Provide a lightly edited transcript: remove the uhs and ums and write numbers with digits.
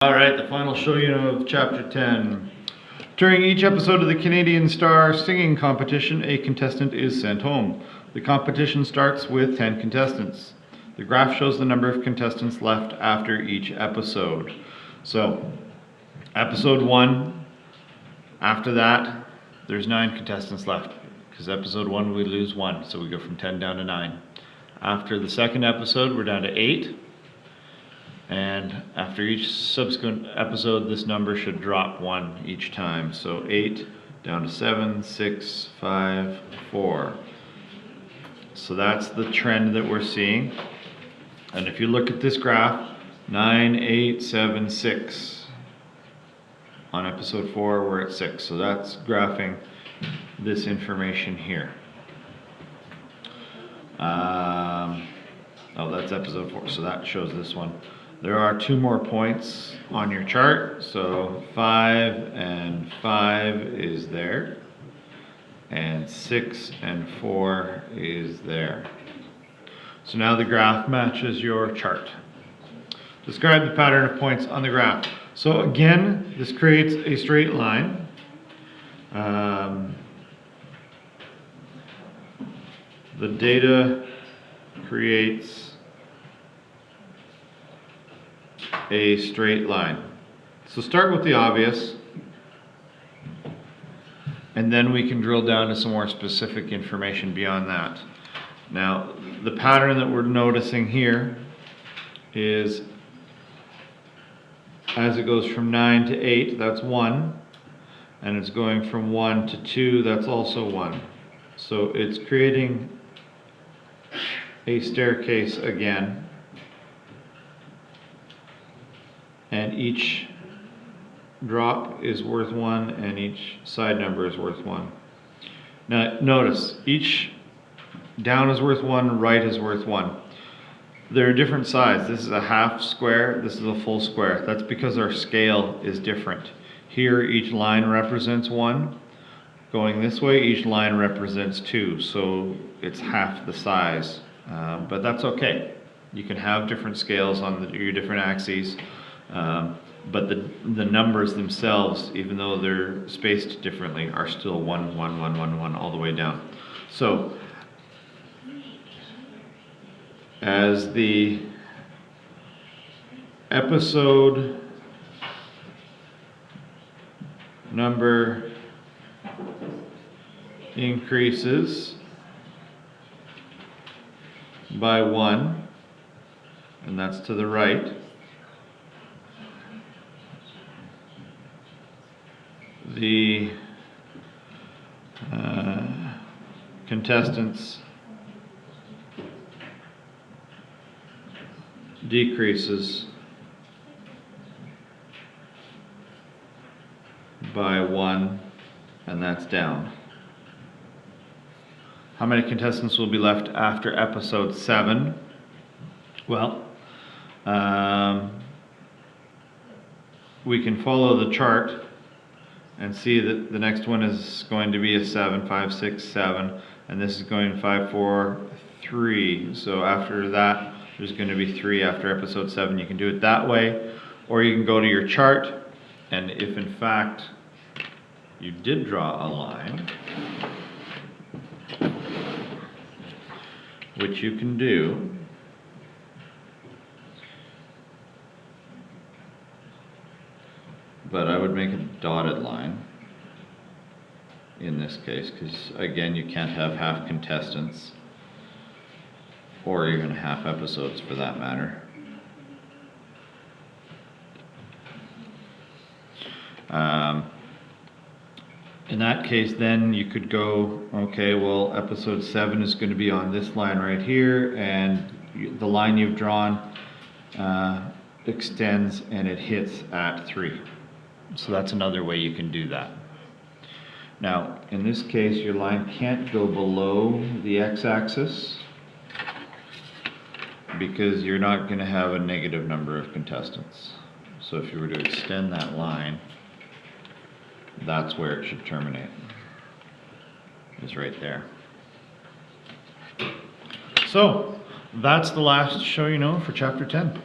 Alright, the final show you know of Chapter 10. During each episode of the Canadian Star singing competition, a contestant is sent home. The competition starts with 10 contestants. The graph shows the number of contestants left after each episode. So, episode 1, after that, there's 9 contestants left. Because episode 1 we lose 1, so we go from 10 down to 9. After the second episode, we're down to 8. And after each subsequent episode, this number should drop 1 each time. So 8 down to 7, 6, 5, 4. So that's the trend that we're seeing. And if you look at this graph, 9, 8, 7, 6. On episode 4, we're at 6. So that's graphing this information here. Oh, that's episode 4, so that shows this one. There are 2 more points on your chart, so 5 and 5 is there, and 6 and 4 is there. So now the graph matches your chart. Describe the pattern of points on the graph. So again, this creates a straight line. The data creates a straight line. So start with the obvious, and then we can drill down to some more specific information beyond that. Now, the pattern that we're noticing here is as it goes from 9 to 8, that's 1, and it's going from 1 to 2, that's also 1. So it's creating a staircase again. And each drop is worth 1 and each side number is worth 1. Now notice, each down is worth 1, right is worth 1. They're different sides. This is a half square, this is a full square. That's because our scale is different. Here each line represents 1. Going this way, each line represents 2. So it's half the size. But that's okay. You can have different scales on your different axes. But the numbers themselves, even though they're spaced differently, are still 1, 1, 1, 1, 1 all the way down. So as the episode number increases by 1, and that's to the right, the contestants decreases by 1, and that's down. How many contestants will be left after episode 7? Well, we can follow the chart and see that the next one is going to be a 7, 5, 6, 7, and this is going 5, 4, 3. So after that, there's going to be 3 after episode 7. You can do it that way, or you can go to your chart, and if in fact you did draw a line, which you can do, but I would make a dotted line in this case, because again, you can't have half contestants or even half episodes for that matter. In that case, then you could go, okay, well, episode 7 is going to be on this line right here, and the line you've drawn extends and it hits at 3. So that's another way you can do that. Now, in this case, your line can't go below the x-axis because you're not going to have a negative number of contestants. So if you were to extend that line, that's where it should terminate. It's right there. So, that's the last show you know for Chapter 10.